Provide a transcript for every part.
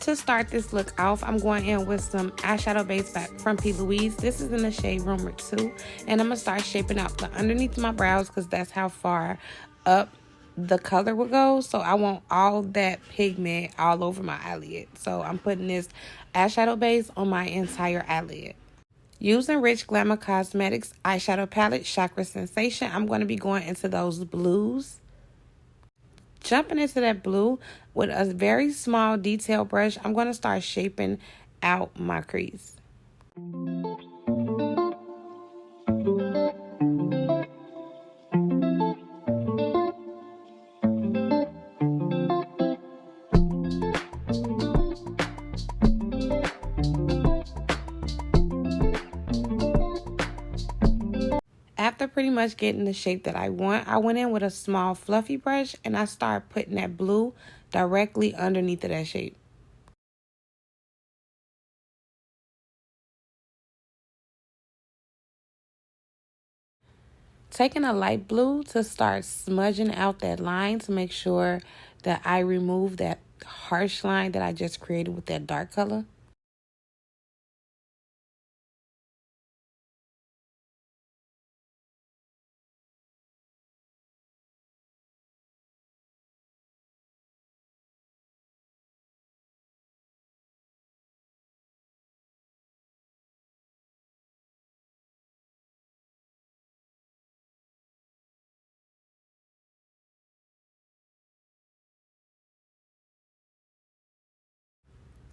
to start this look off, I'm going in with some eyeshadow base back from P. Louise. This is in the shade Rumor 2. And I'm going to start shaping out the underneath my brows because that's how far up the color will go. So I want all that pigment all over my eyelid. So I'm putting this eyeshadow base on my entire eyelid. Using Rich Glamour Cosmetics eyeshadow palette, Chakra Sensation, I'm going to be going into those blues. Jumping into that blue with a very small detail brush, I'm going to start shaping out my crease. After pretty much getting the shape that I want, I went in with a small fluffy brush and I started putting that blue directly underneath of that shape. Taking a light blue to start smudging out that line to make sure that I remove that harsh line that I just created with that dark color.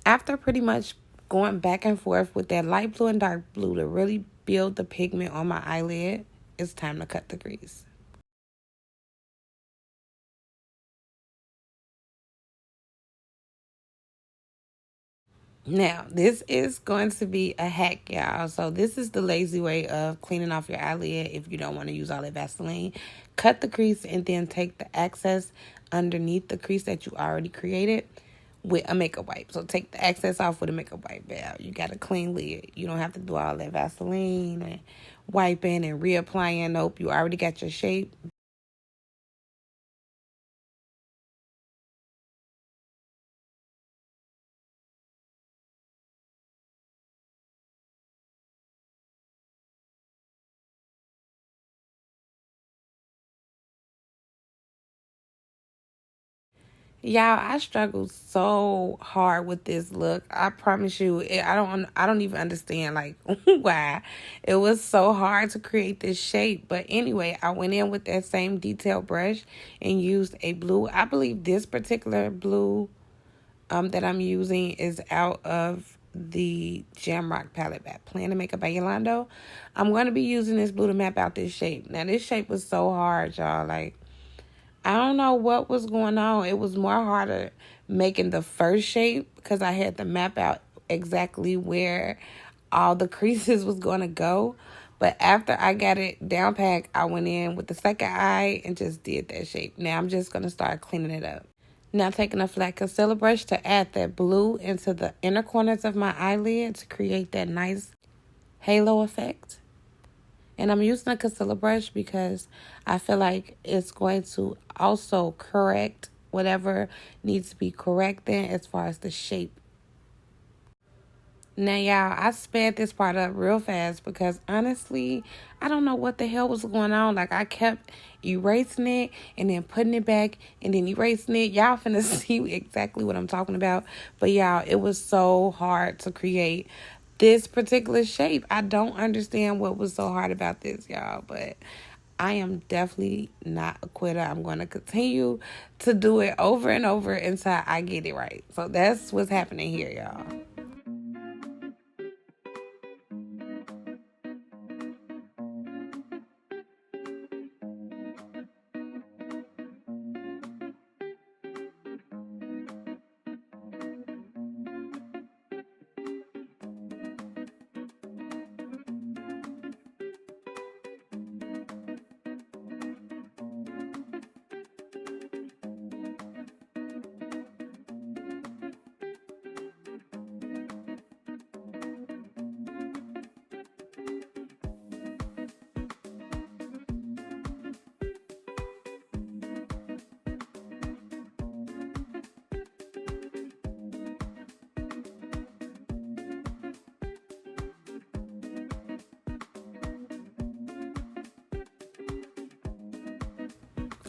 After pretty much going back and forth with that light blue and dark blue to really build the pigment on my eyelid, it's time to cut the crease. Now, this is going to be a hack, y'all. So this is the lazy way of cleaning off your eyelid if you don't want to use all that Vaseline. Cut the crease and then take the excess underneath the crease that you already created with a makeup wipe. So take the excess off with a makeup wipe. Yeah, you got a clean lid. You don't have to do all that Vaseline and wiping and reapplying. Nope, you already got your shape. Y'all, I struggled so hard with this look. I promise you, I don't even understand like why it was so hard to create this shape. But anyway, I went in with that same detail brush and used a blue. I believe this particular blue that I'm using is out of the Jamrock palette by Plan to Makeup by Yolando. I'm going to be using this blue to map out this shape. Now, this shape was so hard, y'all. Like, I don't know what was going on. It was more harder making the first shape because I had to map out exactly where all the creases was going to go. But after I got it down packed, I went in with the second eye and just did that shape. Now I'm just going to start cleaning it up. Now taking a flat concealer brush to add that blue into the inner corners of my eyelid to create that nice halo effect. And I'm using a concealer brush because I feel like it's going to also correct whatever needs to be corrected as far as the shape. Now, y'all, I sped this part up real fast because honestly, I don't know what the hell was going on. Like, I kept erasing it and then putting it back and then erasing it. Y'all finna see exactly what I'm talking about. But, y'all, it was so hard to create this particular shape. I don't understand what was so hard about this, y'all. But I am definitely not a quitter. I'm going to continue to do it over and over until I get it right. So that's what's happening here, y'all.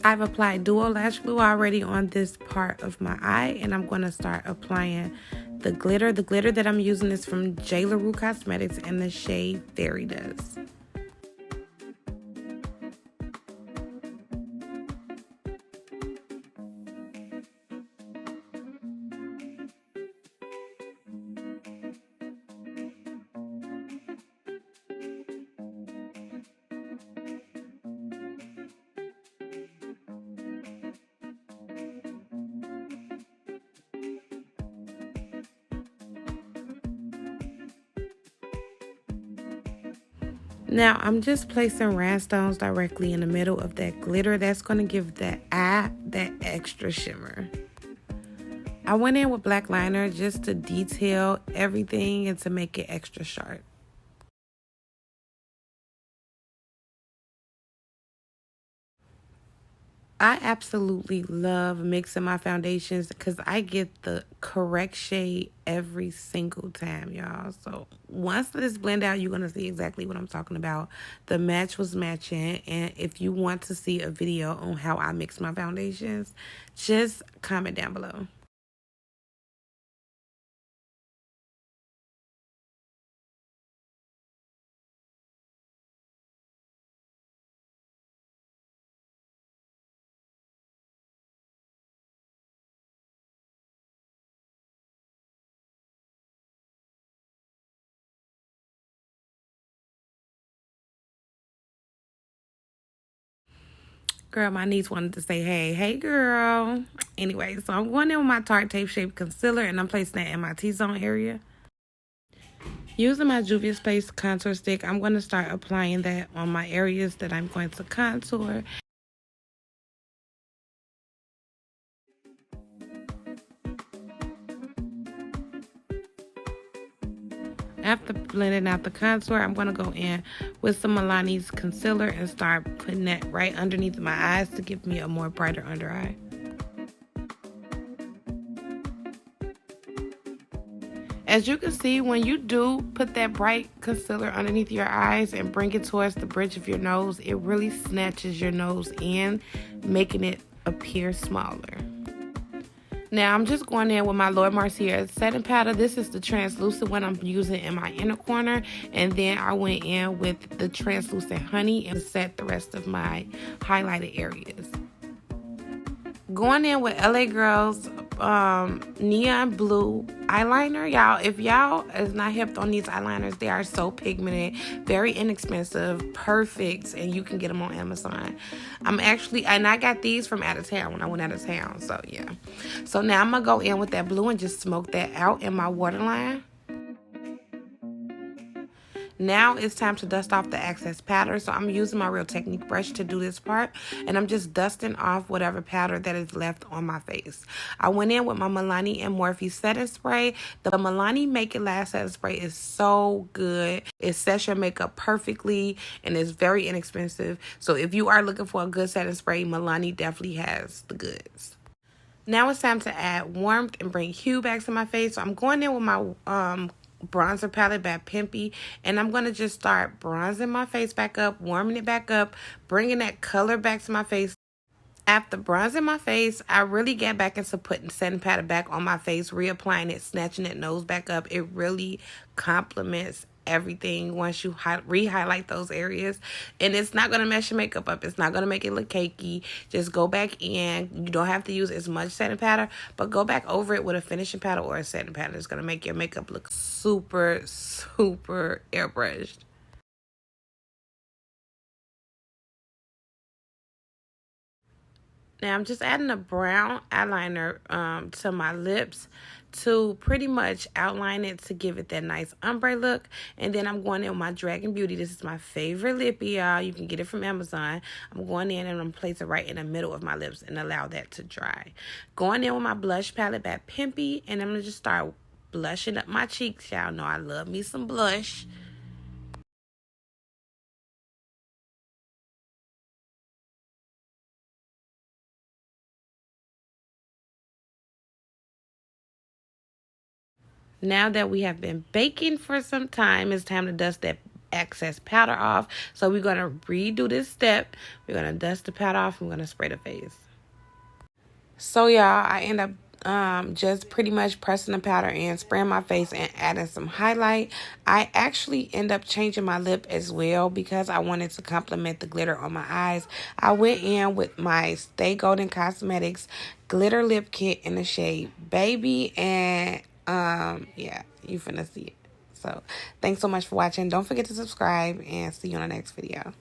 I've applied dual lash glue already on this part of my eye, and I'm going to start applying the glitter. The glitter that I'm using is from J. LaRue Cosmetics in the shade Fairy Dust. Now, I'm just placing rhinestones directly in the middle of that glitter. That's going to give that eye that extra shimmer. I went in with black liner just to detail everything and to make it extra sharp. I absolutely love mixing my foundations because I get the correct shade every single time, y'all. So once this blend out, you're going to see exactly what I'm talking about. The match was matching. And if you want to see a video on how I mix my foundations, just comment down below. Girl, my niece wanted to say, hey, girl. Anyway, so I'm going in with my Tarte Tape Shape Concealer, and I'm placing that in my T-zone area. Using my Juvia's Place contour stick, I'm going to start applying that on my areas that I'm going to contour. After blending out the contour, I'm going to go in with some Milani's concealer and start putting that right underneath my eyes to give me a more brighter under eye. As you can see, when you do put that bright concealer underneath your eyes and bring it towards the bridge of your nose, it really snatches your nose in, making it appear smaller. Now, I'm just going in with my Laura Mercier setting powder. This is the translucent one I'm using in my inner corner. And then I went in with the translucent honey and set the rest of my highlighted areas. Going in with LA Girl's neon blue eyeliner. Y'all, if y'all is not hip on these eyeliners, they are so pigmented, very inexpensive, perfect, and you can get them on Amazon. I got these from out of town when I went out of town, so yeah. So now I'm gonna go in with that blue and just smoke that out in my waterline. Now it's time to dust off the excess powder. So I'm using my Real Technique brush to do this part. And I'm just dusting off whatever powder that is left on my face. I went in with my Milani and Morphe setting spray. The Milani Make It Last setting spray is so good. It sets your makeup perfectly and is very inexpensive. So if you are looking for a good setting spray, Milani definitely has the goods. Now it's time to add warmth and bring hue back to my face. So I'm going in with my bronzer palette by Pimpy, and I'm going to just start bronzing my face back up, warming it back up, bringing that color back to my face. After bronzing my face, I really get back into putting setting powder back on my face, reapplying it, snatching that nose back up. It really complements everything once you re-highlight those areas. And it's not going to mess your makeup up. It's not going to make it look cakey. Just go back in. You don't have to use as much setting powder, but go back over it with a finishing powder or a setting powder. It's going to make your makeup look super, super airbrushed. Now I'm just adding a brown eyeliner to my lips to pretty much outline it to give it that nice ombre look. And then I'm going in with my Dragon Beauty. This is my favorite lippy, y'all. You can get it from Amazon. I'm going in and I'm placing it right in the middle of my lips and allow that to dry. Going in with my blush palette by Pimpy, and I'm going to just start blushing up my cheeks. Y'all know I love me some blush. Now that we have been baking for some time, it's time to dust that excess powder off. So we're going to redo this step. We're going to dust the powder off and we're going to spray the face. So y'all, I end up just pretty much pressing the powder in, spraying my face, and adding some highlight. I actually end up changing my lip as well because I wanted to complement the glitter on my eyes. I went in with my Stay Golden Cosmetics glitter lip kit in the shade Baby, and yeah, you finna see it. So thanks so much for watching. Don't forget to subscribe, and see you on the next video.